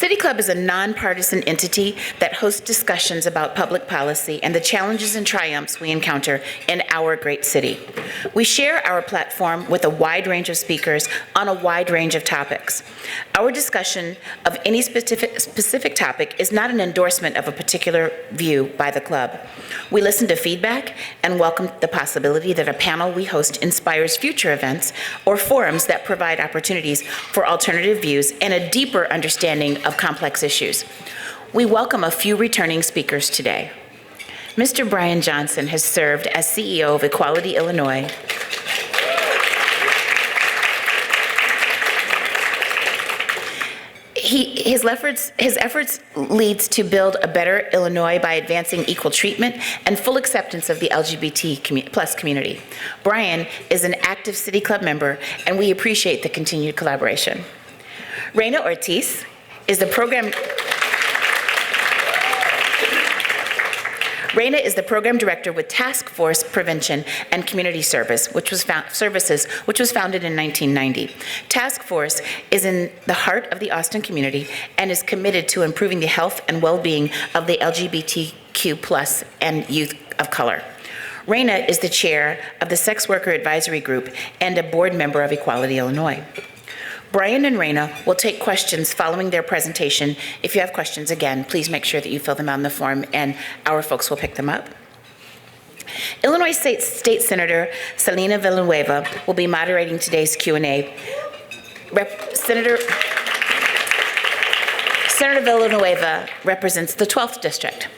City Club is a nonpartisan entity that hosts discussions about public policy and the challenges and triumphs we encounter in our great city. We share our platform with a wide range of speakers on a wide range of topics. Our discussion of any specific topic is not an endorsement of a particular view by the club. We listen to feedback and welcome the possibility that a panel we host inspires future events or forums that provide opportunities for alternative views and a deeper understanding of complex issues. We welcome a few returning speakers today. Mr. Brian Johnson has served as CEO of Equality Illinois. His efforts leads to build a better Illinois by advancing equal treatment and full acceptance of the LGBT plus community. Brian is an active City Club member, and we appreciate the continued collaboration. Reyna Ortiz is the program director with TaskForce Prevention and Community Services, which was founded in 1990. TaskForce is in the heart of the Austin community and is committed to improving the health and well-being of the LGBTQ plus and youth of color. Reyna is the chair of the Sex Worker Advisory Group and a board member of Equality Illinois. Brian and Reyna will take questions following their presentation. If you have questions, again, please make sure that you fill them out in the form and our folks will pick them up. Illinois State Senator Celina Villanueva will be moderating today's Q&A. Senator Villanueva represents the 12th District.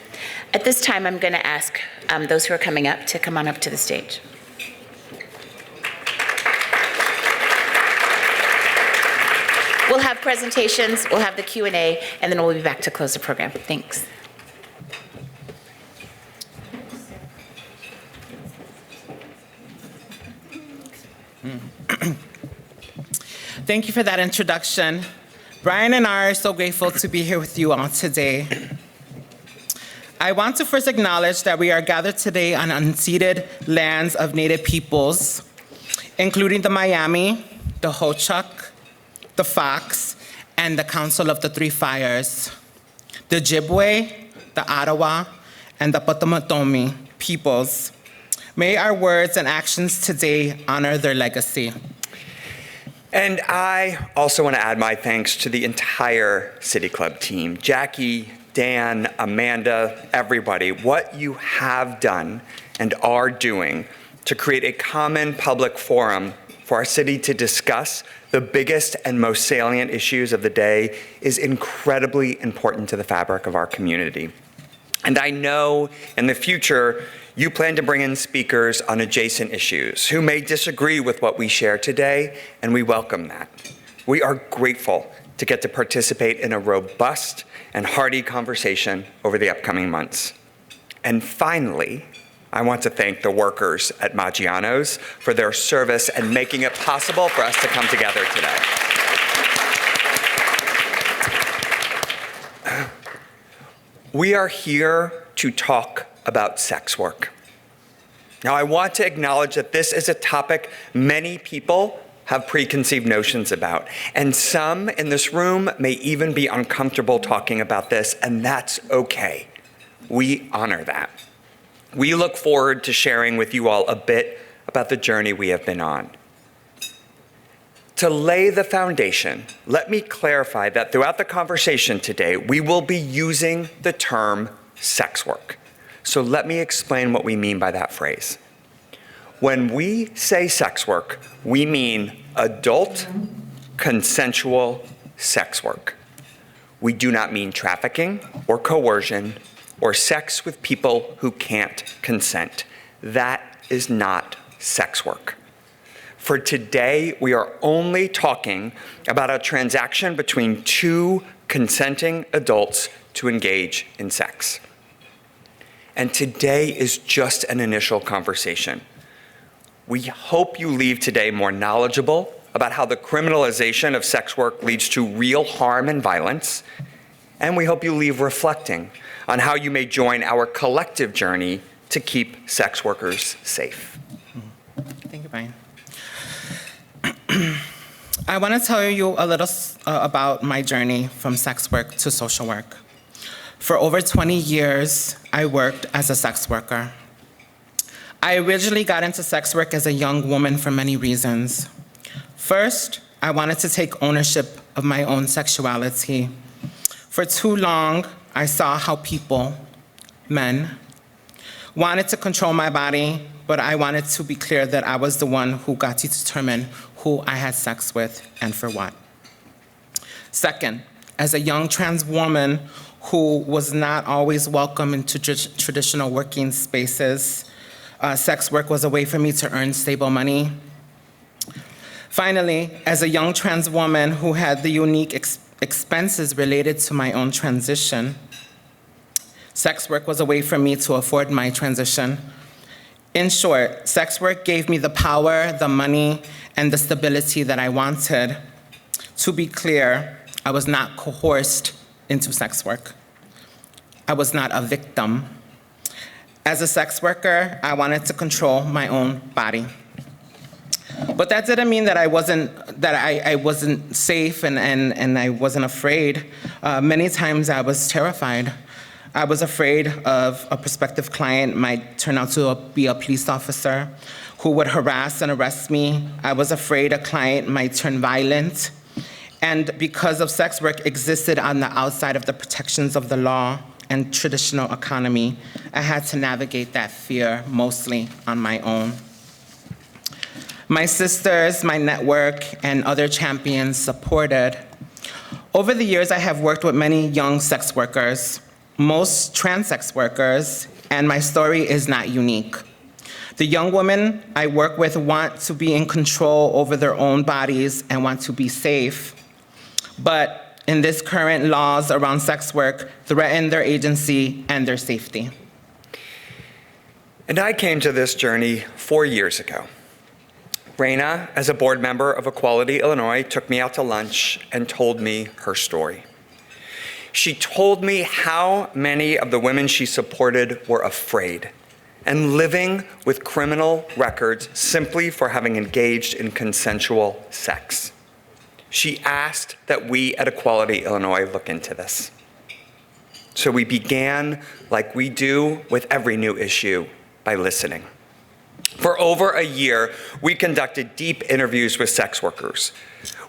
At this time, I'm going to ask those who are coming up to come on up to the stage. We'll have presentations, we'll have the Q&A, and then we'll be back to close the program. Thanks. Thank you for that introduction. Brian and I are so grateful to be here with you all today. I want to first acknowledge that we are gathered today on unceded lands of Native peoples, including the Miami, the Ho-Chunk, the Fox, and the Council of the Three Fires, the Ojibwe, the Ottawa, and the Potawatomi peoples. May our words and actions today honor their legacy. And I also want to add my thanks to the entire City Club team. Jackie, Dan, Amanda, everybody. What you have done and are doing to create a common public forum for our city to discuss the biggest and most salient issues of the day is incredibly important to the fabric of our community. And I know in the future, you plan to bring in speakers on adjacent issues who may disagree with what we share today, and we welcome that. We are grateful to get to participate in a robust and hearty conversation over the upcoming months. And finally, I want to thank the workers at Maggiano's for their service and making it possible for us to come together today. We are here to talk about sex work. Now, I want to acknowledge that this is a topic many people have preconceived notions about, and some in this room may even be uncomfortable talking about this, and that's okay. We honor that. We look forward to sharing with you all a bit about the journey we have been on. To lay the foundation, let me clarify that throughout the conversation today, we will be using the term sex work. So let me explain what we mean by that phrase. When we say sex work, we mean adult, consensual sex work. We do not mean trafficking or coercion or sex with people who can't consent. That is not sex work. For today, we are only talking about a transaction between two consenting adults to engage in sex. And today is just an initial conversation. We hope you leave today more knowledgeable about how the criminalization of sex work leads to real harm and violence. And we hope you leave reflecting on how you may join our collective journey to keep sex workers safe. Thank you, Brian. I want to tell you a little about my journey from sex work to social work. For over 20 years, I worked as a sex worker. I originally got into sex work as a young woman for many reasons. First, I wanted to take ownership of my own sexuality. For too long, I saw how people, men, wanted to control my body, but I wanted to be clear that I was the one who got to determine who I had sex with and for what. Second, as a young trans woman who was not always welcome into traditional working spaces, sex work was a way for me to earn stable money. Finally, as a young trans woman who had the unique expenses related to my own transition, sex work was a way for me to afford my transition. In short, sex work gave me the power, the money, and the stability that I wanted. To be clear, I was not coerced into sex work. I was not a victim. As a sex worker, I wanted to control my own body. But that didn't mean that I wasn't safe and I wasn't afraid. Many times I was terrified. I was afraid of a prospective client might turn out to be a police officer who would harass and arrest me. I was afraid a client might turn violent. And because of sex work existed on the outside of the protections of the law and traditional economy, I had to navigate that fear mostly on my own. My sisters, my network, and other champions supported. Over the years, I have worked with many young sex workers, most trans sex workers, and my story is not unique. The young women I work with want to be in control over their own bodies and want to be safe, but in this current laws around sex work threaten their agency and their safety. And I came to this journey 4 years ago. Reyna, as a board member of Equality Illinois, took me out to lunch and told me her story. She told me how many of the women she supported were afraid and living with criminal records simply for having engaged in consensual sex. She asked that we at Equality Illinois look into this. So we began, like we do with every new issue, by listening. For over a year, we conducted deep interviews with sex workers.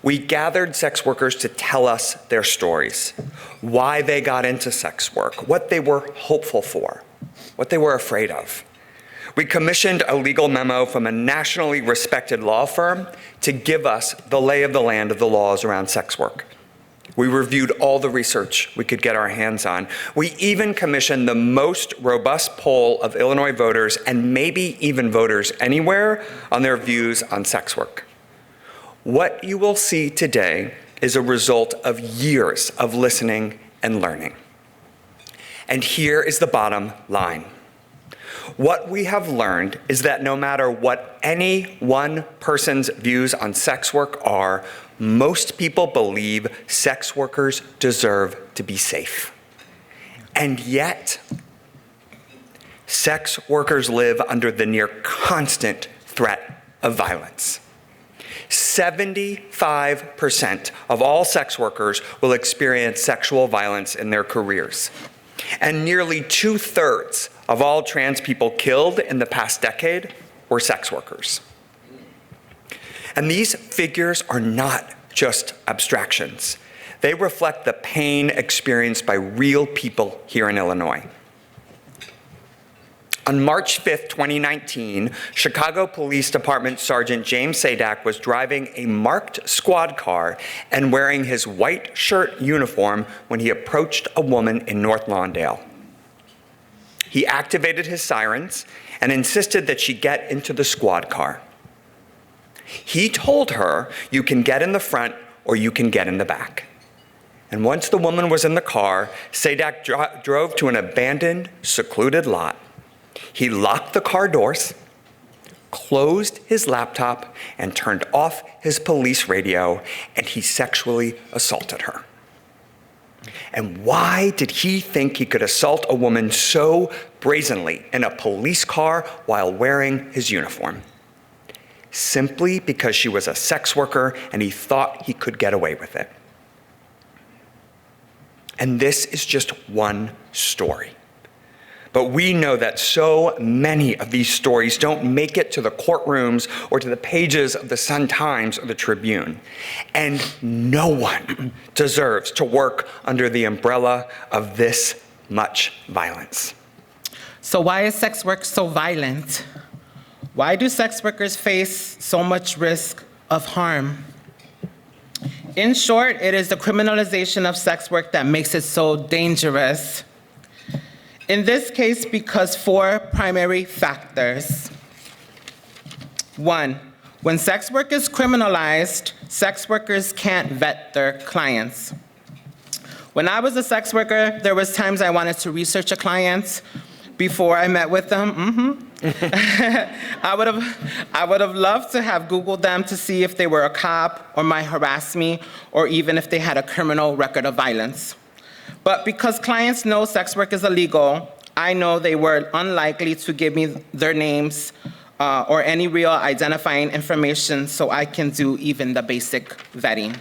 We gathered sex workers to tell us their stories, why they got into sex work, what they were hopeful for, what they were afraid of. We commissioned a legal memo from a nationally respected law firm to give us the lay of the land of the laws around sex work. We reviewed all the research we could get our hands on. We even commissioned the most robust poll of Illinois voters, and maybe even voters anywhere, on their views on sex work. What you will see today is a result of years of listening and learning. And here is the bottom line. What we have learned is that no matter what any one person's views on sex work are, most people believe sex workers deserve to be safe. And yet, sex workers live under the near constant threat of violence. 75% of all sex workers will experience sexual violence in their careers. And nearly 2/3 of all trans people killed in the past decade were sex workers. And these figures are not just abstractions. They reflect the pain experienced by real people here in Illinois. On March 5th, 2019, Chicago Police Department Sergeant James Sadak was driving a marked squad car and wearing his white shirt uniform when he approached a woman in North Lawndale. He activated his sirens and insisted that she get into the squad car. He told her, "You can get in the front or you can get in the back." And once the woman was in the car, Sadak drove to an abandoned, secluded lot. He locked the car doors, closed his laptop, and turned off his police radio, and he sexually assaulted her. And why did he think he could assault a woman so brazenly in a police car while wearing his uniform? simply because she was a sex worker and he thought he could get away with it. And this is just one story. But we know that so many of these stories don't make it to the courtrooms or to the pages of the Sun-Times or the Tribune. And no one deserves to work under the umbrella of this much violence. So why is sex work so violent? Why do sex workers face so much risk of harm? In short, it is the criminalization of sex work that makes it so dangerous. In this case, because 4 primary factors. 1, when sex work is criminalized, sex workers can't vet their clients. When I was a sex worker, there was times I wanted to research a client before I met with them. I would have loved to have Googled them to see if they were a cop or might harass me, or even if they had a criminal record of violence. But because clients know sex work is illegal, I know they were unlikely to give me their names or any real identifying information so I can do even the basic vetting.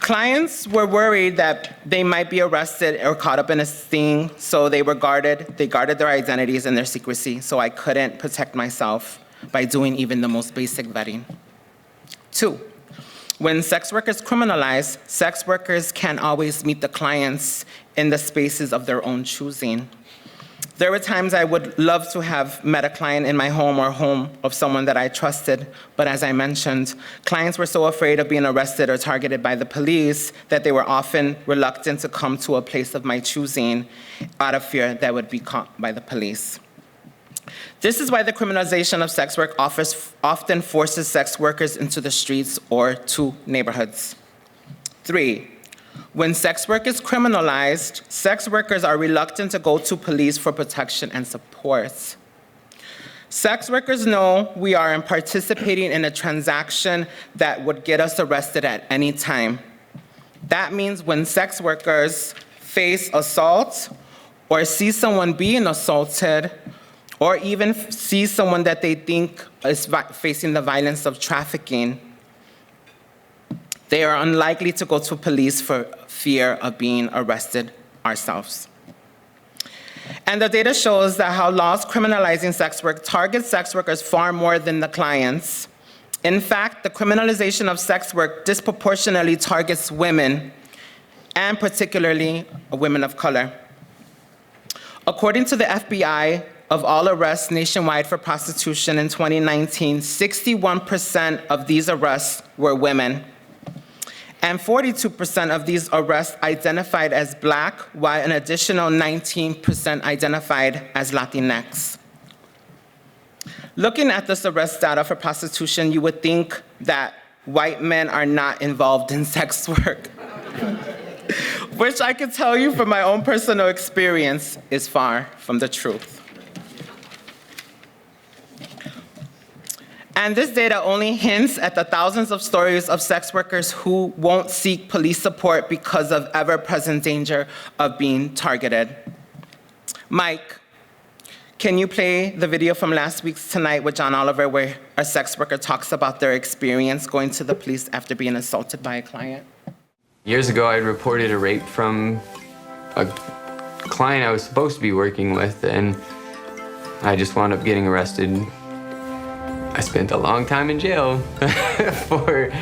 Clients were worried that they might be arrested or caught up in a sting, so they guarded their identities and their secrecy, so I couldn't protect myself by doing even the most basic vetting. 2, when sex work is criminalized, sex workers can't always meet the clients in the spaces of their own choosing. There were times I would love to have met a client in my home or home of someone that I trusted, but as I mentioned, clients were so afraid of being arrested or targeted by the police that they were often reluctant to come to a place of my choosing out of fear that would be caught by the police. This is why the criminalization of sex work often forces sex workers into the streets or to neighborhoods. 3, when sex work is criminalized, sex workers are reluctant to go to police for protection and support. Sex workers know we are participating in a transaction that would get us arrested at any time. That means when sex workers face assault or see someone being assaulted, or even see someone that they think is facing the violence of trafficking, they are unlikely to go to police for fear of being arrested ourselves. And the data shows that how laws criminalizing sex work target sex workers far more than the clients. In fact, the criminalization of sex work disproportionately targets women, and particularly women of color. According to the FBI, of all arrests nationwide for prostitution in 2019, 61% of these arrests were women. And 42% of these arrests identified as Black, while an additional 19% identified as Latinx. Looking at this arrest data for prostitution, you would think that white men are not involved in sex work, which I can tell you from my own personal experience is far from the truth. And this data only hints at the thousands of stories of sex workers who won't seek police support because of ever-present danger of being targeted. Mike, can you play the video from last week's Tonight with John Oliver where a sex worker talks about their experience going to the police after being assaulted by a client? Years ago, I reported a rape from a client I was supposed to be working with, and I just wound up getting arrested. I spent a long time in jail for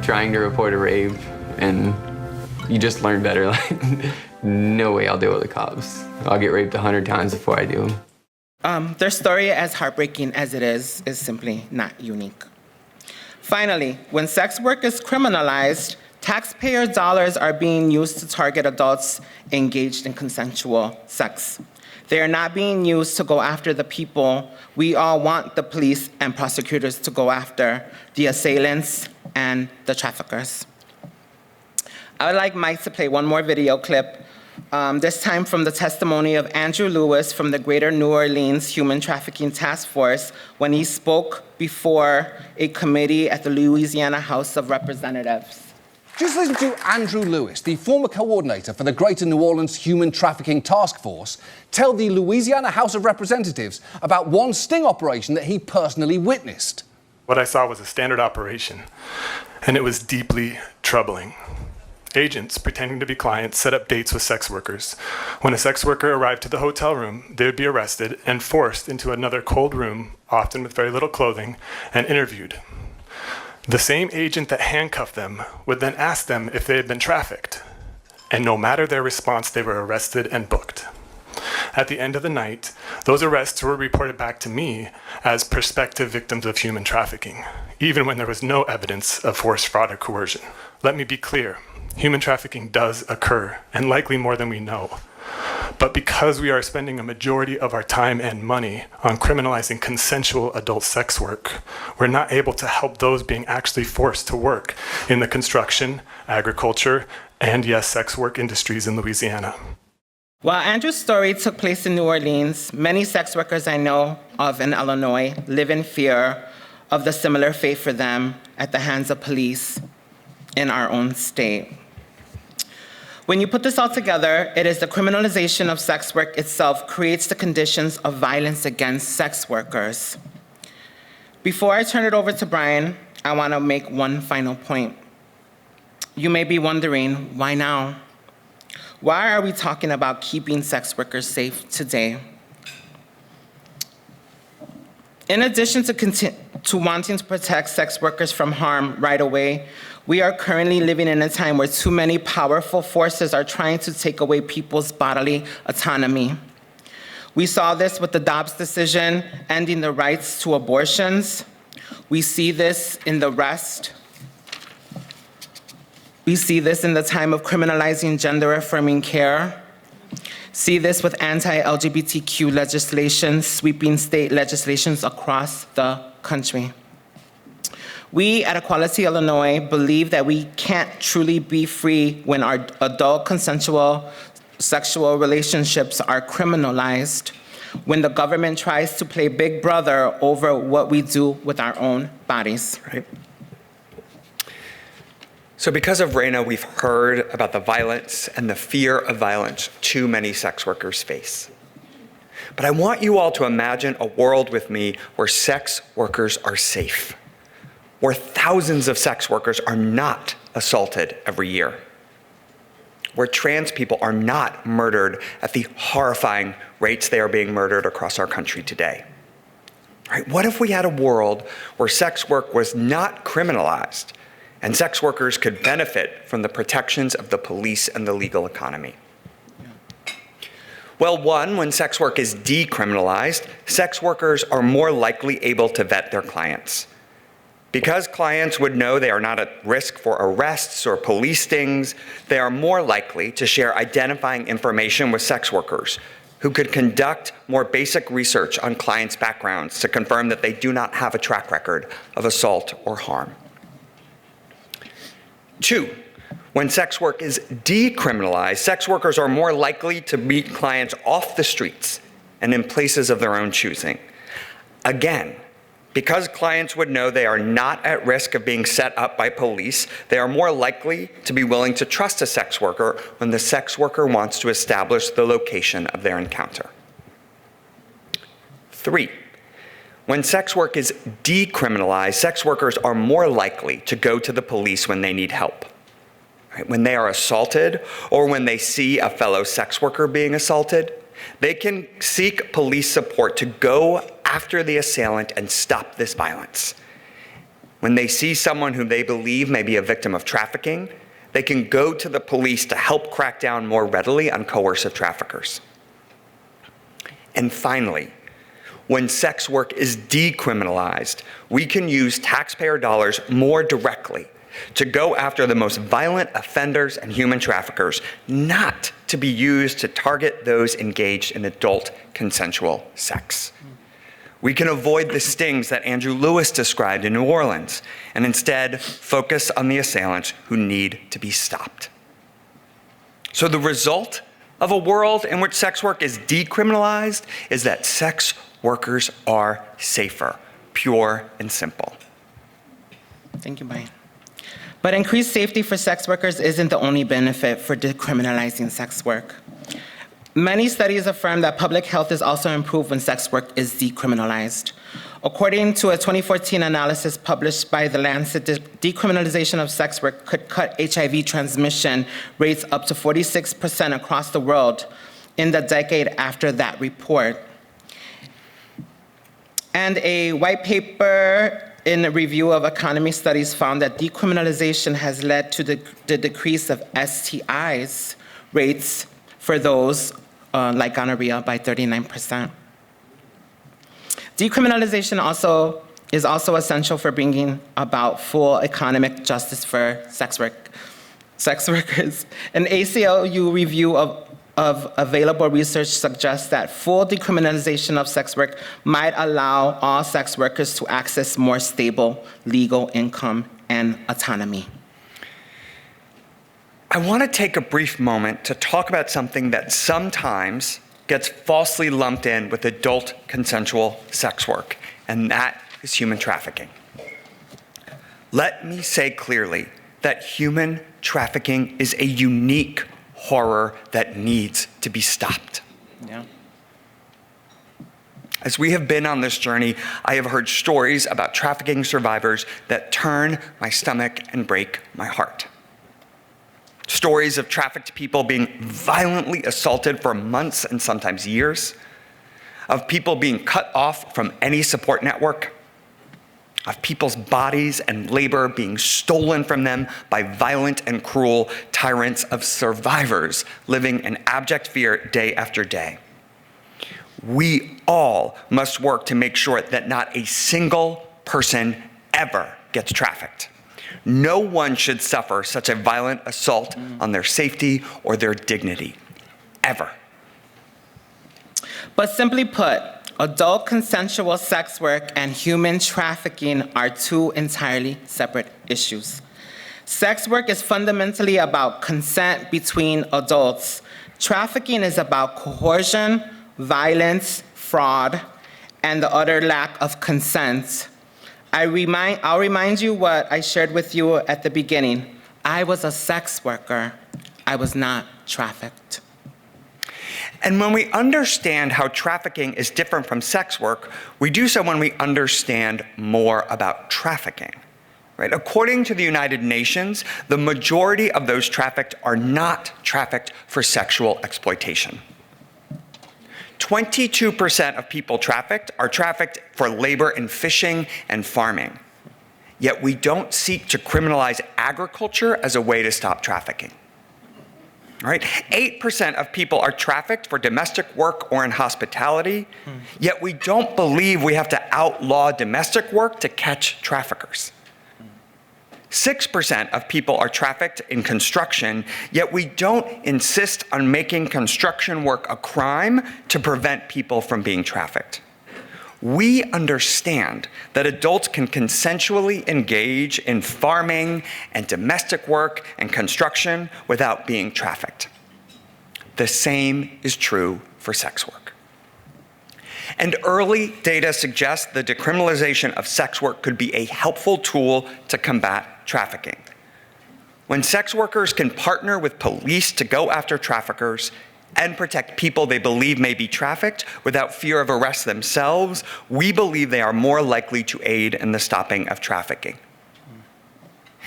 trying to report a rape, and you just learn better. Like, no way I'll deal with the cops. I'll get raped 100 times before I do. Their story, as heartbreaking as it is simply not unique. Finally, when sex work is criminalized, taxpayer dollars are being used to target adults engaged in consensual sex. They are not being used to go after the people we all want the police and prosecutors to go after, the assailants and the traffickers. I would like Mike to play one more video clip, this time from the testimony of Andrew Lewis from the Greater New Orleans Human Trafficking Task Force when he spoke before a committee at the Louisiana House of Representatives. Just listen to Andrew Lewis, the former coordinator for the Greater New Orleans Human Trafficking Task Force, tell the Louisiana House of Representatives about one sting operation that he personally witnessed. What I saw was a standard operation, and it was deeply troubling. Agents, pretending to be clients, set up dates with sex workers. When a sex worker arrived to the hotel room, they would be arrested and forced into another cold room, often with very little clothing, and interviewed. The same agent that handcuffed them would then ask them if they had been trafficked, and no matter their response, they were arrested and booked. At the end of the night, those arrests were reported back to me as prospective victims of human trafficking, even when there was no evidence of force, fraud, or coercion. Let me be clear. Human trafficking does occur, and likely more than we know. But because we are spending a majority of our time and money on criminalizing consensual adult sex work, we're not able to help those being actually forced to work in the construction, agriculture, and yes, sex work industries in Louisiana. While Andrew's story took place in New Orleans, many sex workers I know of in Illinois live in fear of the similar fate for them at the hands of police in our own state. When you put this all together, it is the criminalization of sex work itself creates the conditions of violence against sex workers. Before I turn it over to Brian, I want to make one final point. You may be wondering, why now? Why are we talking about keeping sex workers safe today? In addition to wanting to protect sex workers from harm right away, we are currently living in a time where too many powerful forces are trying to take away people's bodily autonomy. We saw this with the Dobbs decision ending the rights to abortions. We see this in the rest. We see this in the time of criminalizing gender-affirming care. See this with anti-LGBTQ legislation sweeping state legislations across the country. We at Equality Illinois believe that we can't truly be free when our adult consensual sexual relationships are criminalized, when the government tries to play big brother over what we do with our own bodies. Right. So because of Reyna, we've heard about the violence and the fear of violence too many sex workers face. But I want you all to imagine a world with me where sex workers are safe, where thousands of sex workers are not assaulted every year, where trans people are not murdered at the horrifying rates they are being murdered across our country today. Right? What if we had a world where sex work was not criminalized and sex workers could benefit from the protections of the police and the legal economy? Well, one, when sex work is decriminalized, sex workers are more likely able to vet their clients. Because clients would know they are not at risk for arrests or police stings, they are more likely to share identifying information with sex workers who could conduct more basic research on clients' backgrounds to confirm that they do not have a track record of assault or harm. Two, when sex work is decriminalized, sex workers are more likely to meet clients off the streets and in places of their own choosing. Again, because clients would know they are not at risk of being set up by police, they are more likely to be willing to trust a sex worker when the sex worker wants to establish the location of their encounter. Three, when sex work is decriminalized, sex workers are more likely to go to the police when they need help. Right? When they are assaulted or when they see a fellow sex worker being assaulted, they can seek police support to go after the assailant and stop this violence. When they see someone who they believe may be a victim of trafficking, they can go to the police to help crack down more readily on coercive traffickers. And finally, when sex work is decriminalized, we can use taxpayer dollars more directly to go after the most violent offenders and human traffickers, not to be used to target those engaged in adult consensual sex. We can avoid the stings that Andrew Lewis described in New Orleans and instead focus on the assailants who need to be stopped. So the result of a world in which sex work is decriminalized is that sex workers are safer, pure and simple. Thank you, Brian. But increased safety for sex workers isn't the only benefit for decriminalizing sex work. Many studies affirm that public health is also improved when sex work is decriminalized. According to a 2014 analysis published by The Lancet, decriminalization of sex work could cut HIV transmission rates up to 46% across the world in the decade after that report. And a white paper in a review of economy studies found that decriminalization has led to the decrease of STIs rates for those like gonorrhea by 39%. Decriminalization is also essential for bringing about full economic justice for sex workers. An ACLU review of available research suggests that full decriminalization of sex work might allow all sex workers to access more stable legal income and autonomy. I want to take a brief moment to talk about something that sometimes gets falsely lumped in with adult consensual sex work, and that is human trafficking. Let me say clearly that human trafficking is a unique horror that needs to be stopped. Yeah. As we have been on this journey, I have heard stories about trafficking survivors that turn my stomach and break my heart. Stories of trafficked people being violently assaulted for months and sometimes years, of people being cut off from any support network, of people's bodies and labor being stolen from them by violent and cruel tyrants, of survivors living in abject fear day after day. We all must work to make sure that not a single person ever gets trafficked. No one should suffer such a violent assault on their safety or their dignity, ever. But simply put, adult consensual sex work and human trafficking are two entirely separate issues. Sex work is fundamentally about consent between adults. Trafficking is about coercion, violence, fraud, and the utter lack of consent. I'll remind you what I shared with you at the beginning. I was a sex worker. I was not trafficked. And when we understand how trafficking is different from sex work, we do so when we understand more about trafficking. Right? According to the United Nations, the majority of those trafficked are not trafficked for sexual exploitation. 22% of people trafficked are trafficked for labor in fishing and farming. Yet we don't seek to criminalize agriculture as a way to stop trafficking. Right? 8% of people are trafficked for domestic work or in hospitality, yet we don't believe we have to outlaw domestic work to catch traffickers. 6% of people are trafficked in construction, yet we don't insist on making construction work a crime to prevent people from being trafficked. We understand that adults can consensually engage in farming and domestic work and construction without being trafficked. The same is true for sex work. And early data suggests the decriminalization of sex work could be a helpful tool to combat trafficking. When sex workers can partner with police to go after traffickers and protect people they believe may be trafficked without fear of arrest themselves, we believe they are more likely to aid in the stopping of trafficking.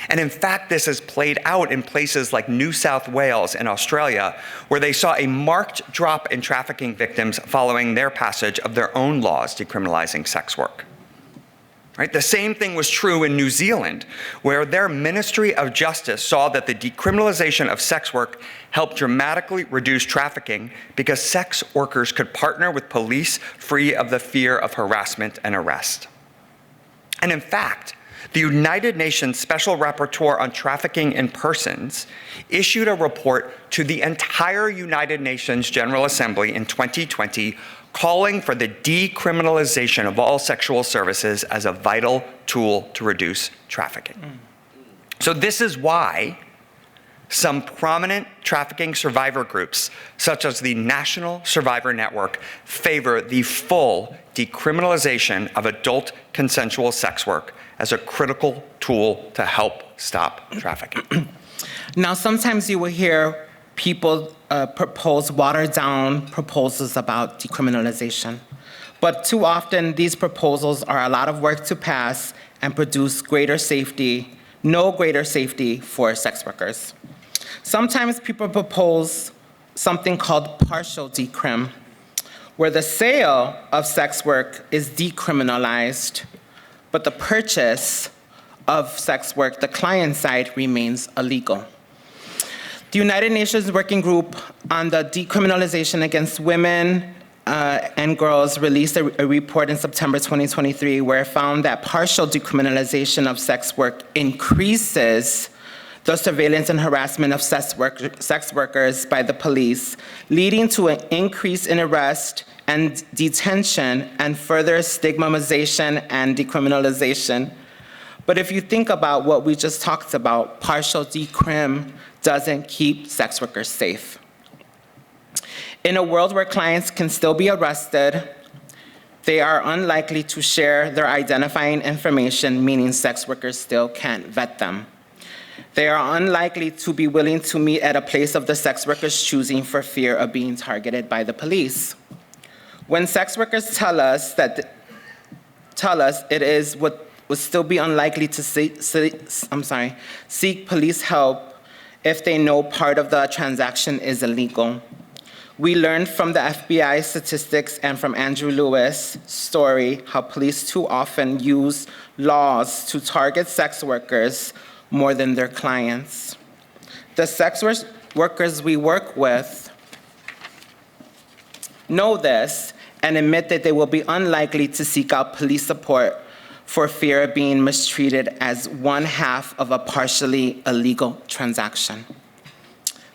And in fact, this has played out in places like New South Wales and Australia, where they saw a marked drop in trafficking victims following their passage of their own laws decriminalizing sex work. Right? The same thing was true in New Zealand, where their Ministry of Justice saw that the decriminalization of sex work helped dramatically reduce trafficking because sex workers could partner with police free of the fear of harassment and arrest. And in fact, the United Nations Special Rapporteur on Trafficking in Persons issued a report to the entire United Nations General Assembly in 2020 calling for the decriminalization of all sexual services as a vital tool to reduce trafficking. So this is why some prominent trafficking survivor groups, such as the National Survivor Network, favor the full decriminalization of adult consensual sex work as a critical tool to help stop trafficking. Now, sometimes you will hear people propose watered-down proposals about decriminalization. But too often, these proposals are a lot of work to pass and produce no greater safety for sex workers. Sometimes people propose something called partial decrim, where the sale of sex work is decriminalized, but the purchase of sex work, the client side, remains illegal. The United Nations Working Group on the Decriminalization Against Women and Girls released a report in September 2023 where it found that partial decriminalization of sex work increases the surveillance and harassment of sex workers by the police, leading to an increase in arrest and detention and further stigmatization and decriminalization. But if you think about what we just talked about, partial decrim doesn't keep sex workers safe. In a world where clients can still be arrested, they are unlikely to share their identifying information, meaning sex workers still can't vet them. They are unlikely to be willing to meet at a place of the sex worker's choosing for fear of being targeted by the police. When sex workers tell us it is what would still be unlikely to seek police help if they know part of the transaction is illegal. We learned from the FBI statistics and from Andrew Lewis' story how police too often use laws to target sex workers more than their clients. The sex workers we work with know this and admit that they will be unlikely to seek out police support for fear of being mistreated as one half of a partially illegal transaction.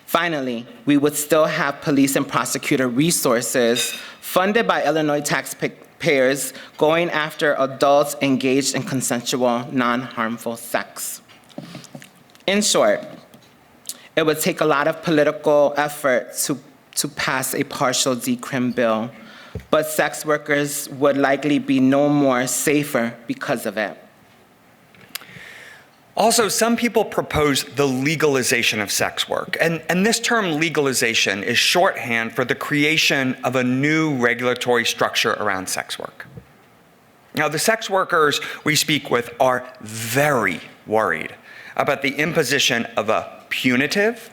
Finally, we would still have police and prosecutor resources funded by Illinois taxpayers going after adults engaged in consensual, non-harmful sex. In short, it would take a lot of political effort to pass a partial decrim bill, but sex workers would likely be no more safer because of it. Also, some people propose the legalization of sex work, and this term legalization is shorthand for the creation of a new regulatory structure around sex work. Now, the sex workers we speak with are very worried about the imposition of a punitive,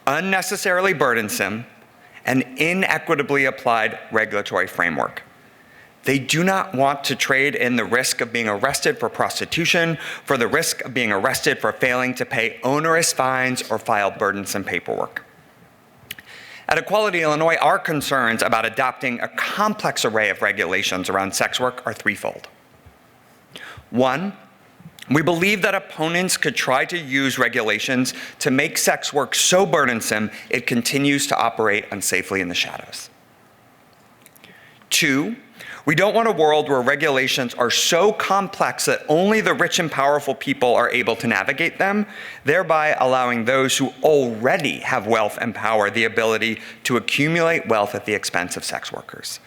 unnecessarily burdensome, and inequitably applied regulatory framework. They do not want to trade in the risk of being arrested for prostitution for the risk of being arrested for failing to pay onerous fines or file burdensome paperwork. At Equality Illinois, our concerns about adopting a complex array of regulations around sex work are threefold. One, we believe that opponents could try to use regulations to make sex work so burdensome it continues to operate unsafely in the shadows. Two, we don't want a world where regulations are so complex that only the rich and powerful people are able to navigate them, thereby allowing those who already have wealth and power the ability to accumulate wealth at the expense of sex workers.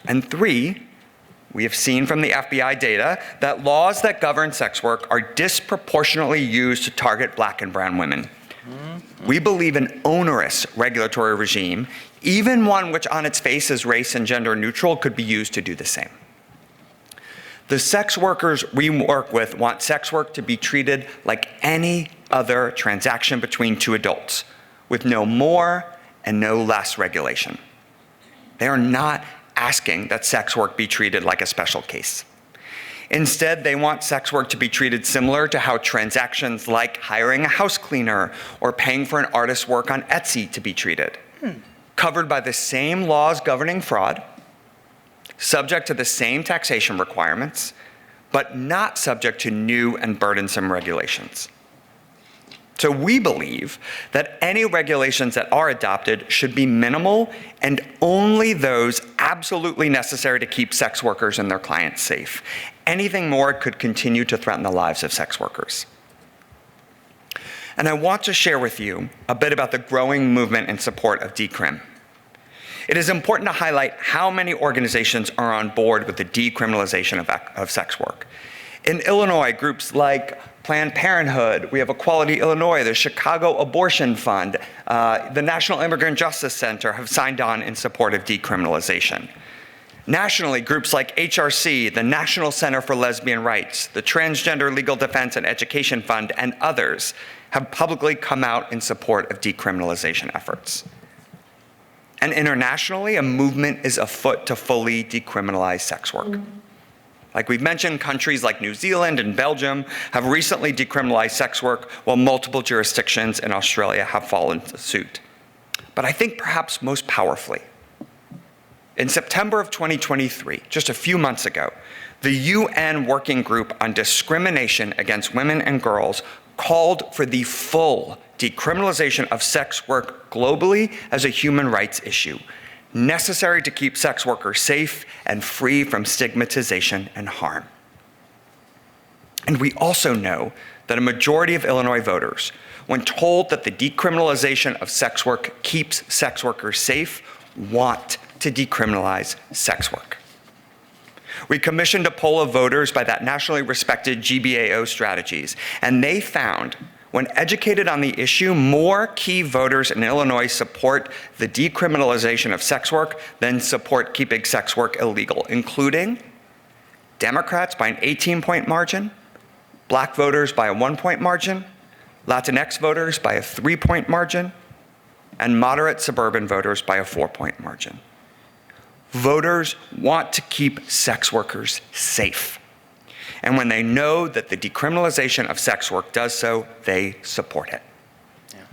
And three, we have seen from the FBI data that laws that govern sex work are disproportionately used to target Black and brown women. We believe an onerous regulatory regime, even one which on its face is race and gender neutral, could be used to do the same. The sex workers we work with want sex work to be treated like any other transaction between two adults, with no more and no less regulation. They are not asking that sex work be treated like a special case. Instead, they want sex work to be treated similar to how transactions like hiring a house cleaner or paying for an artist's work on Etsy to be treated. Covered by the same laws governing fraud, subject to the same taxation requirements, but not subject to new and burdensome regulations. So we believe that any regulations that are adopted should be minimal and only those absolutely necessary to keep sex workers and their clients safe. Anything more could continue to threaten the lives of sex workers. And I want to share with you a bit about the growing movement in support of decrim. It is important to highlight how many organizations are on board with the decriminalization of sex work. In Illinois, groups like Planned Parenthood, we have Equality Illinois, the Chicago Abortion Fund, the National Immigrant Justice Center have signed on in support of decriminalization. Nationally, groups like HRC, the National Center for Lesbian Rights, the Transgender Legal Defense and Education Fund, and others have publicly come out in support of decriminalization efforts. And internationally, a movement is afoot to fully decriminalize sex work. Like we've mentioned, countries like New Zealand and Belgium have recently decriminalized sex work, while multiple jurisdictions in Australia have followed suit. But I think perhaps most powerfully, in September of 2023, just a few months ago, the UN Working Group on Discrimination Against Women and Girls called for the full decriminalization of sex work globally as a human rights issue, necessary to keep sex workers safe and free from stigmatization and harm. And we also know that a majority of Illinois voters, when told that the decriminalization of sex work keeps sex workers safe, want to decriminalize sex work. We commissioned a poll of voters by that nationally respected GBAO Strategies, and they found, when educated on the issue, more key voters in Illinois support the decriminalization of sex work than support keeping sex work illegal, including Democrats by an 18-point margin, Black voters by a 1-point margin, Latinx voters by a 3-point margin, and moderate suburban voters by a 4-point margin. Voters want to keep sex workers safe. And when they know that the decriminalization of sex work does so, they support it. Yeah.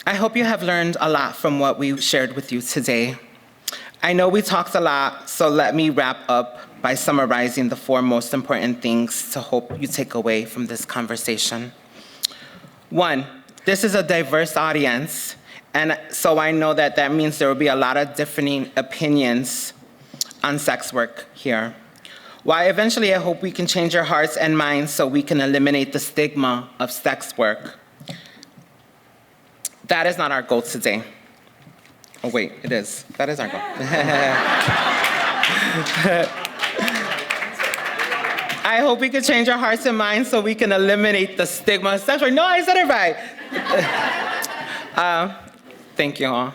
I hope you have learned a lot from what we shared with you today. I know we talked a lot, so let me wrap up by summarizing the 4 most important things to hope you take away from this conversation. 1, this is a diverse audience, and so I know that that means there will be a lot of differing opinions on sex work here. While eventually I hope we can change your hearts and minds so we can eliminate the stigma of sex work, that is not our goal today. Oh wait, it is. That is our goal. I hope we can change our hearts and minds so we can eliminate the stigma of sex work. No, I said it right. Thank you all.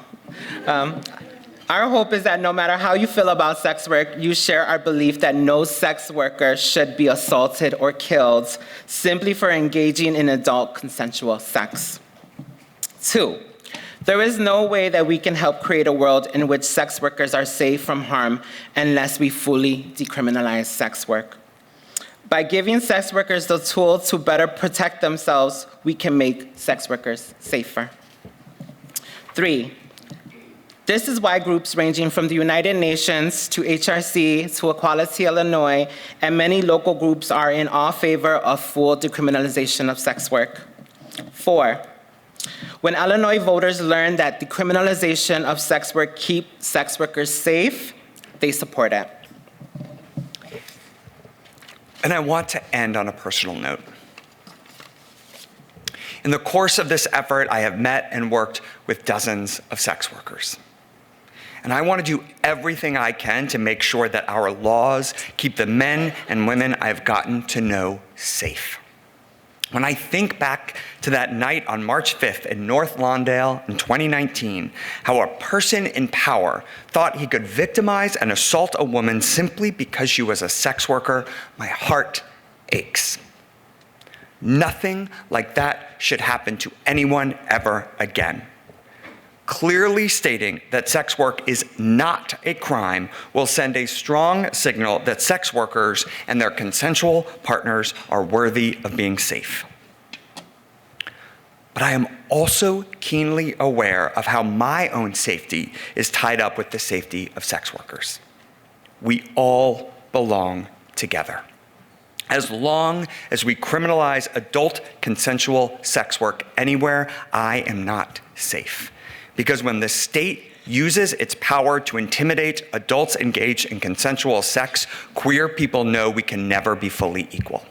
Our hope is that no matter how you feel about sex work, you share our belief that no sex worker should be assaulted or killed simply for engaging in adult consensual sex. 2, there is no way that we can help create a world in which sex workers are safe from harm unless we fully decriminalize sex work. By giving sex workers the tools to better protect themselves, we can make sex workers safer. 3, this is why groups ranging from the United Nations to HRC to Equality Illinois and many local groups are in all favor of full decriminalization of sex work. 4, when Illinois voters learn that decriminalization of sex work keeps sex workers safe, they support it. And I want to end on a personal note. In the course of this effort, I have met and worked with dozens of sex workers. And I want to do everything I can to make sure that our laws keep the men and women I've gotten to know safe. When I think back to that night on March 5th in North Lawndale in 2019, how a person in power thought he could victimize and assault a woman simply because she was a sex worker, my heart aches. Nothing like that should happen to anyone ever again. Clearly stating that sex work is not a crime will send a strong signal that sex workers and their consensual partners are worthy of being safe. But I am also keenly aware of how my own safety is tied up with the safety of sex workers. We all belong together. As long as we criminalize adult consensual sex work anywhere, I am not safe. Because when the state uses its power to intimidate adults engaged in consensual sex, queer people know we can never be fully equal.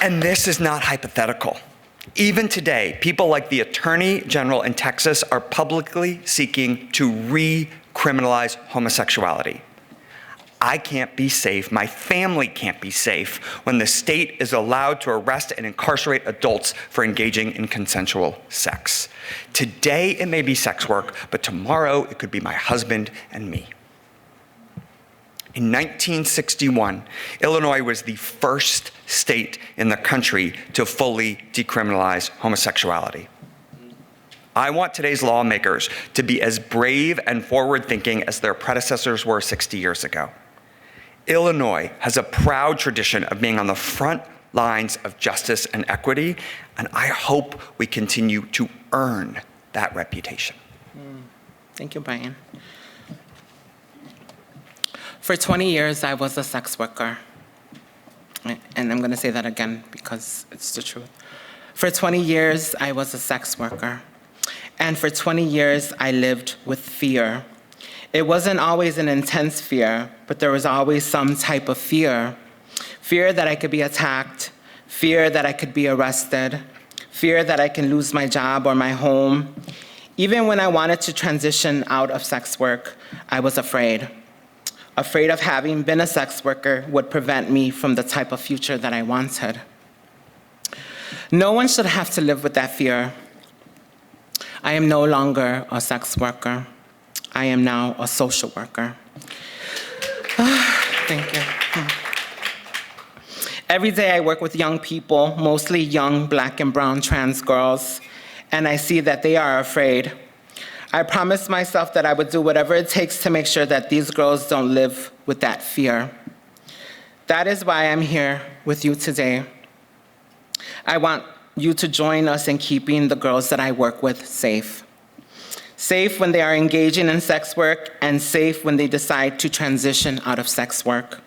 And this is not hypothetical. Even today, people like the Attorney General in Texas are publicly seeking to criminalize homosexuality. I can't be safe, my family can't be safe when the state is allowed to arrest and incarcerate adults for engaging in consensual sex. Today it may be sex work, but tomorrow it could be my husband and me. In 1961, Illinois was the first state in the country to fully decriminalize homosexuality. I want today's lawmakers to be as brave and forward-thinking as their predecessors were 60 years ago. Illinois has a proud tradition of being on the front lines of justice and equity, and I hope we continue to earn that reputation. Thank you, Brian. For 20 years, I was a sex worker. And I'm going to say that again because it's the truth. For 20 years, I was a sex worker. And for 20 years, I lived with fear. It wasn't always an intense fear, but there was always some type of fear. Fear that I could be attacked, fear that I could be arrested, fear that I can lose my job or my home. Even when I wanted to transition out of sex work, I was afraid. Afraid of having been a sex worker would prevent me from the type of future that I wanted. No one should have to live with that fear. I am no longer a sex worker. I am now a social worker. Thank you. Every day I work with young people, mostly young Black and brown trans girls, and I see that they are afraid. I promised myself that I would do whatever it takes to make sure that these girls don't live with that fear. That is why I'm here with you today. I want you to join us in keeping the girls that I work with safe. Safe when they are engaging in sex work, and safe when they decide to transition out of sex work.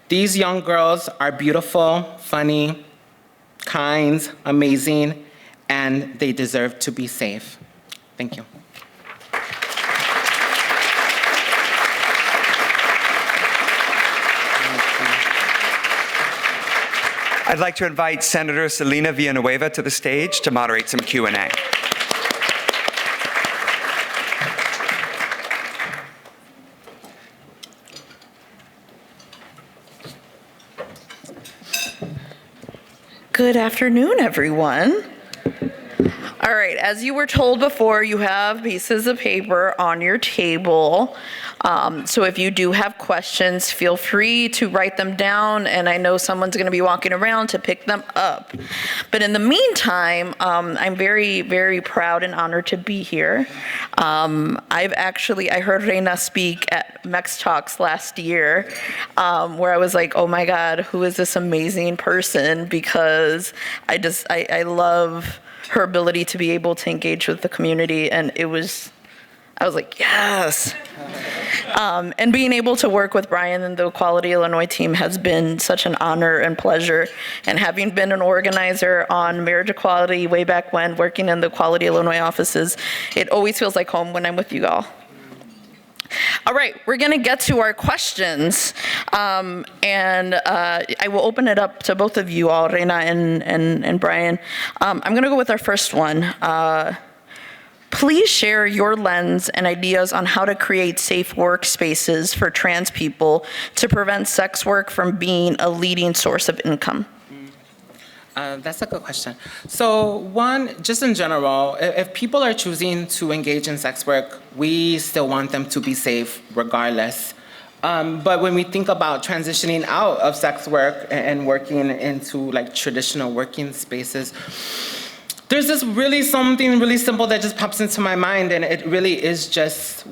These young girls are beautiful, funny, kind, amazing, and they deserve to be safe. Thank you. I'd like to invite Senator Celina Villanueva to the stage to moderate some Q&A. Good afternoon, everyone. All right, as you were told before, you have pieces of paper on your table. So if you do have questions, feel free to write them down, and I know someone's going to be walking around to pick them up. But in the meantime, I'm very, very proud and honored to be here. I heard Reyna speak at Mex Talks last year, where I was like, oh my God, who is this amazing person? Because I love her ability to be able to engage with the community, and I was like, yes. And being able to work with Brian and the Equality Illinois team has been such an honor and pleasure. And having been an organizer on marriage equality way back when, working in the Equality Illinois offices, it always feels like home when I'm with you all. All right, we're going to get to our questions, and I will open it up to both of you all, Reyna and Brian. I'm going to go with our first one. Please share your lens and ideas on how to create safe workspaces for trans people to prevent sex work from being a leading source of income. That's a good question. So one, just in general, if people are choosing to engage in sex work, we still want them to be safe regardless. But when we think about transitioning out of sex work and working into like traditional working spaces, there's just something really simple that just pops into my mind, and it really is just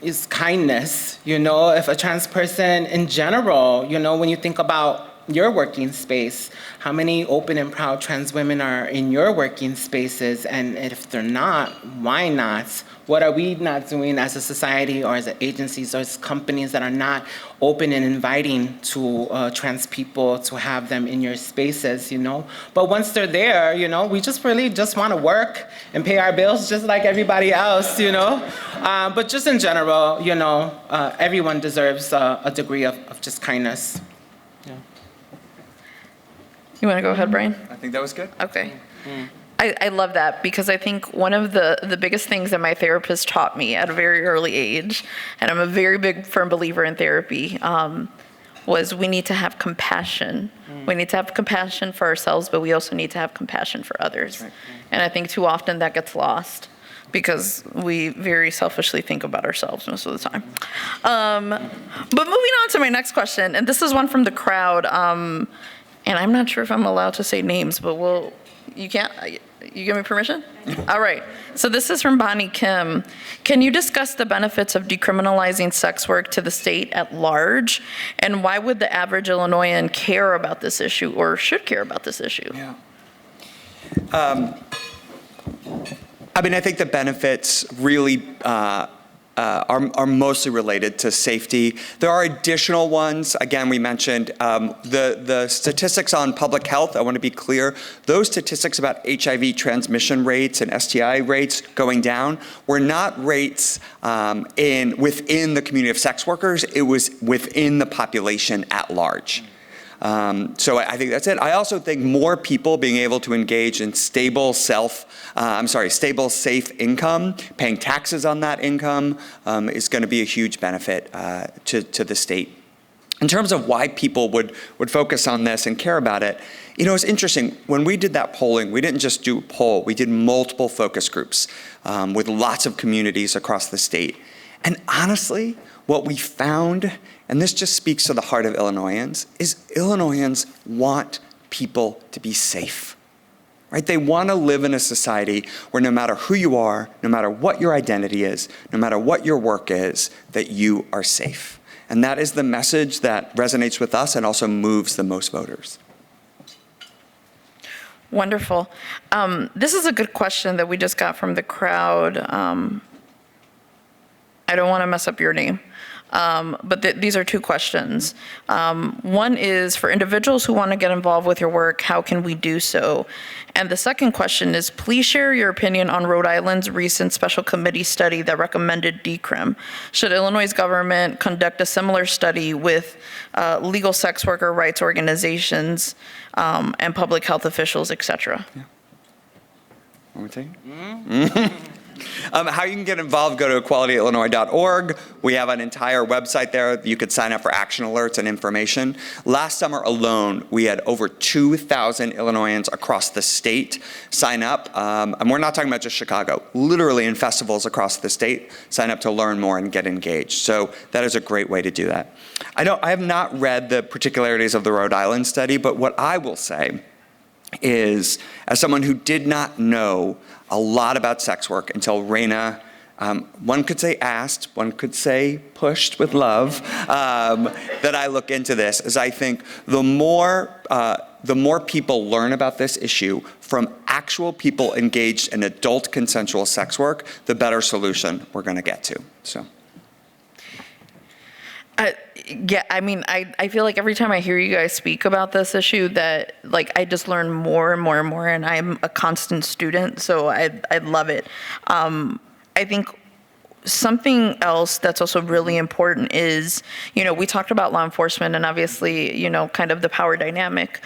is kindness. You know, if a trans person in general, you know, when you think about your working space, how many open and proud trans women are in your working spaces? And if they're not, why not? What are we not doing as a society or as agencies or as companies that are not open and inviting to trans people to have them in your spaces, you know? But once they're there, you know, we just really just want to work and pay our bills just like everybody else, you know? But just in general, you know, everyone deserves a degree of just kindness. Yeah. You want to go ahead, Brian? I think that was good. Okay. I love that, because I think one of the biggest things that my therapist taught me at a very early age, and I'm a very big firm believer in therapy, was we need to have compassion. We need to have compassion for ourselves, but we also need to have compassion for others. Right. And I think too often that gets lost because we very selfishly think about ourselves most of the time. But moving on to my next question, and this is one from the crowd, and I'm not sure if I'm allowed to say names, but you can't? You give me permission? All right. So this is from Bonnie Kim. Can you discuss the benefits of decriminalizing sex work to the state at large? And why would the average Illinoisan care about this issue, or should care about this issue? Yeah. I mean, I think the benefits really are mostly related to safety. There are additional ones. Again, we mentioned the statistics on public health. I want to be clear. Those statistics about HIV transmission rates and STI rates going down were not rates within the community of sex workers. It was within the population at large. So I think that's it. I also think more people being able to engage in stable, safe income, paying taxes on that income, is going to be a huge benefit to the state. In terms of why people would focus on this and care about it, you know, it's interesting. When we did that polling, we didn't just do a poll. We did multiple focus groups with lots of communities across the state. And honestly, what we found, and this just speaks to the heart of Illinoisans, is Illinoisans want people to be safe, right? They want to live in a society where no matter who you are, no matter what your identity is, no matter what your work is, that you are safe. And that is the message that resonates with us and also moves the most voters. Wonderful. This is a good question that we just got from the crowd. I don't want to mess up your name. But these are two questions. One is, for individuals who want to get involved with your work, how can we do so? And the second question is, please share your opinion on Rhode Island's recent special committee study that recommended decrim. Should Illinois' government conduct a similar study with legal sex worker rights organizations and public health officials, et cetera? Yeah. Want me to take it? How you can get involved, go to equalityillinois.org. We have an entire website there. You could sign up for action alerts and information. Last summer alone, we had over 2,000 Illinoisans across the state sign up. And we're not talking about just Chicago. Literally in festivals across the state, sign up to learn more and get engaged. So that is a great way to do that. I have not read the particularities of the Rhode Island study, but what I will say is, as someone who did not know a lot about sex work until Reyna, one could say asked, one could say pushed with love, that I look into this, is I think the more people learn about this issue from actual people engaged in adult consensual sex work, the better solution we're going to get to. So. Yeah, I mean, I feel like every time I hear you guys speak about this issue that, like, I just learn more and more and more, and I'm a constant student, so I love it. I think something else that's also really important is, you know, we talked about law enforcement and obviously, you know, kind of the power dynamic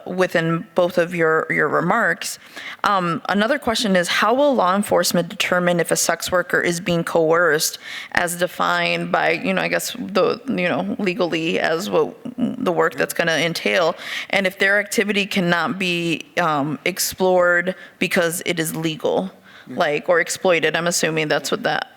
within both of your remarks. Another question is, how will law enforcement determine if a sex worker is being coerced as defined by, you know, I guess legally as what the work that's going to entail, and if their activity cannot be explored because it is legal? Like, or exploited, I'm assuming that's what that.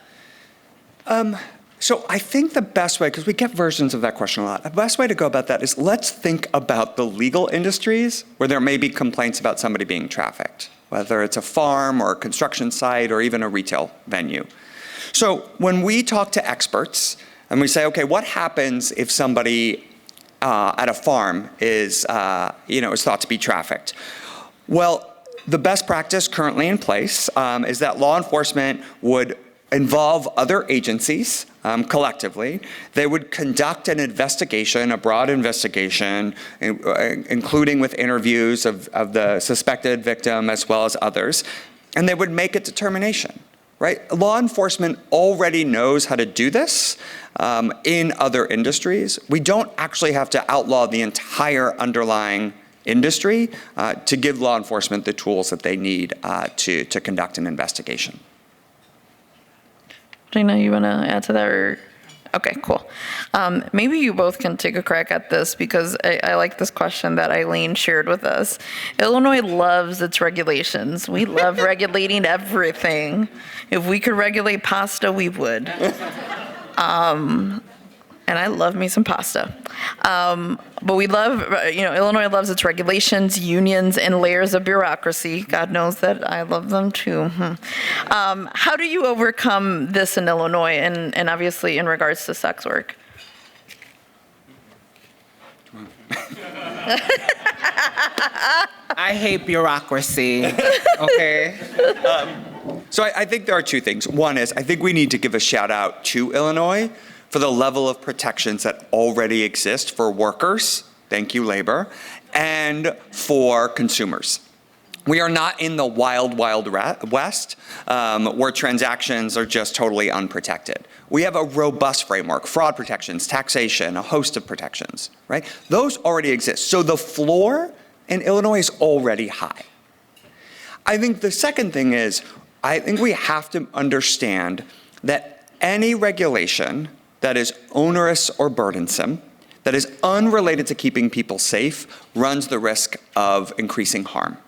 So I think the best way, because we get versions of that question a lot, the best way to go about that is let's think about the legal industries where there may be complaints about somebody being trafficked, whether it's a farm or a construction site or even a retail venue. So when we talk to experts and we say, okay, what happens if somebody at a farm is thought to be trafficked? Well, the best practice currently in place is that law enforcement would involve other agencies collectively. They would conduct an investigation, a broad investigation, including with interviews of the suspected victim as well as others, and they would make a determination, right? Law enforcement already knows how to do this in other industries. We don't actually have to outlaw the entire underlying industry to give law enforcement the tools that they need to conduct an investigation. Reyna, you want to add to that? Or? Okay, cool. Maybe you both can take a crack at this because I like this question that Eileen shared with us. Illinois loves its regulations. We love regulating everything. If we could regulate pasta, we would. And I love me some pasta. But we love, Illinois loves its regulations, unions, and layers of bureaucracy. God knows that I love them too. How do you overcome this in Illinois and obviously in regards to sex work? I hate bureaucracy, okay? So I think there are two things. One is I think we need to give a shout out to Illinois for the level of protections that already exist for workers, thank you, labor, and for consumers. We are not in the wild, wild west where transactions are just totally unprotected. We have a robust framework, fraud protections, taxation, a host of protections, right? Those already exist. So the floor in Illinois is already high. I think the second thing is, I think we have to understand that any regulation that is onerous or burdensome, that is unrelated to keeping people safe, runs the risk of increasing harm.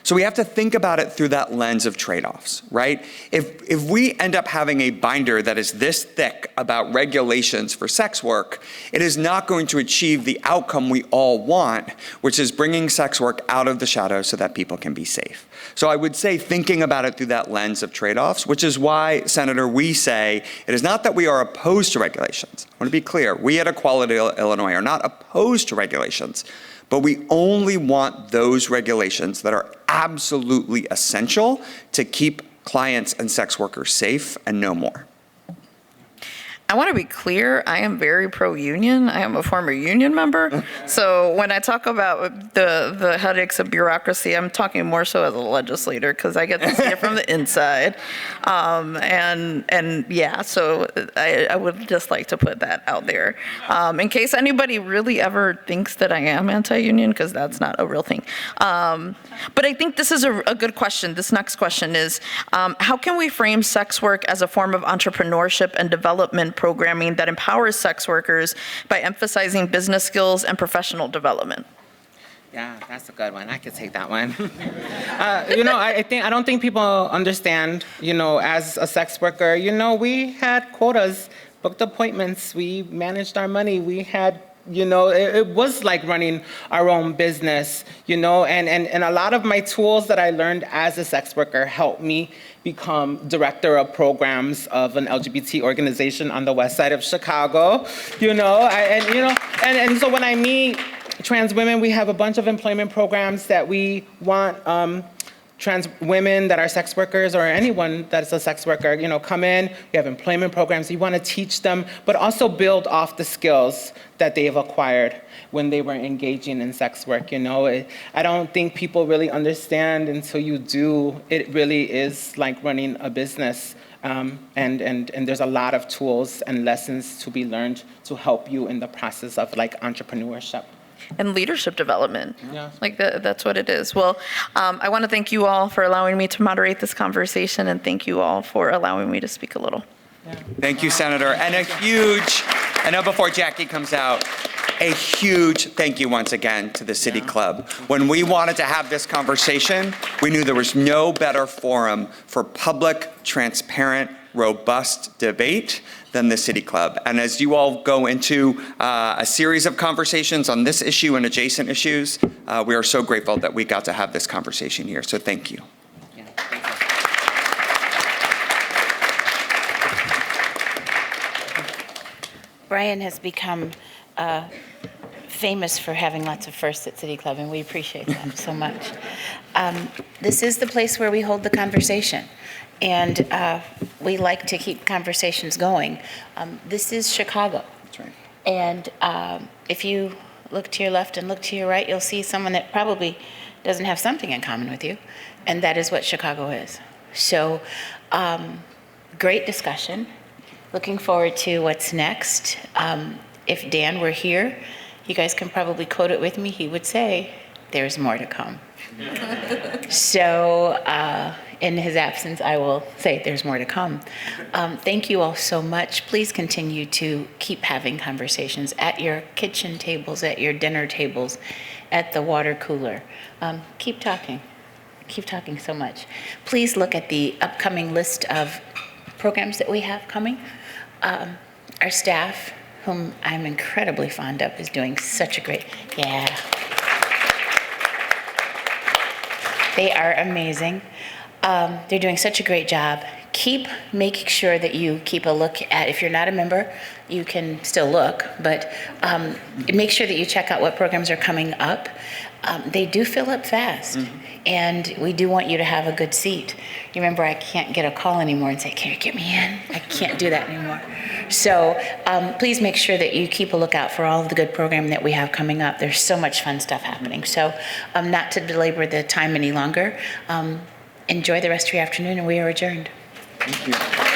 So we have to think about it through that lens of trade-offs, right? If we end up having a binder that is this thick about regulations for sex work, it is not going to achieve the outcome we all want, which is bringing sex work out of the shadows so that people can be safe. So I would say thinking about it through that lens of trade-offs, which is why, Senator, we say it is not that we are opposed to regulations. I want to be clear. We at Equality Illinois are not opposed to regulations, but we only want those regulations that are absolutely essential to keep clients and sex workers safe and no more. I want to be clear, I am very pro-union. I am a former union member. So when I talk about the headaches of bureaucracy, I'm talking more so as a legislator because I get to see it from the inside. And yeah, so I would just like to put that out there. In case anybody really ever thinks that I am anti-union, because that's not a real thing. But I think this is a good question. This next question is, how can we frame sex work as a form of entrepreneurship and development programming that empowers sex workers by emphasizing business skills and professional development? Yeah, that's a good one. I could take that one. I don't think people understand, as a sex worker, we had quotas, booked appointments, we managed our money, we had it was like running our own business, and a lot of my tools that I learned as a sex worker helped me become director of programs of an LGBT organization on the west side of Chicago, and so when I meet trans women, we have a bunch of employment programs that we want trans women that are sex workers or anyone that's a sex worker, come in. We have employment programs. We want to teach them, but also build off the skills that they've acquired when they were engaging in sex work. I don't think people really understand until you do. It really is like running a business. And there's a lot of tools and lessons to be learned to help you in the process of like entrepreneurship. And leadership development. Yeah. That's what it is. Well, I want to thank you all for allowing me to moderate this conversation, and thank you all for allowing me to speak a little. Yeah. Thank you, Senator. And I know before Jackie comes out, a huge thank you once again to the City Club. When we wanted to have this conversation, we knew there was no better forum for public, transparent, robust debate than the City Club. And as you all go into a series of conversations on this issue and adjacent issues, we are so grateful that we got to have this conversation here. So thank you. Yeah, thank you. Brian has become famous for having lots of firsts at City Club, and we appreciate that so much. This is the place where we hold the conversation, and we like to keep conversations going. This is Chicago. That's right. And if you look to your left and look to your right, you'll see someone that probably doesn't have something in common with you, and that is what Chicago is. So, great discussion. Looking forward to what's next. If Dan were here, you guys can probably quote it with me. He would say, there's more to come. So in his absence, I will say there's more to come. Thank you all so much. Please continue to keep having conversations at your kitchen tables, at your dinner tables, at the water cooler. Keep talking. Keep talking so much. Please look at the upcoming list of programs that we have coming. Our staff, whom I'm incredibly fond of, is doing such a great, They are amazing. They're doing such a great job. Keep making sure that you keep a look at, if you're not a member, you can still look, but make sure that you check out what programs are coming up. They do fill up fast, and we do want you to have a good seat. You remember, I can't get a call anymore and say, can you get me in? I can't do that anymore. So please make sure that you keep a lookout for all of the good programming that we have coming up. There's so much fun stuff happening. So not to belabor the time any longer, enjoy the rest of your afternoon, and we are adjourned. Thank you.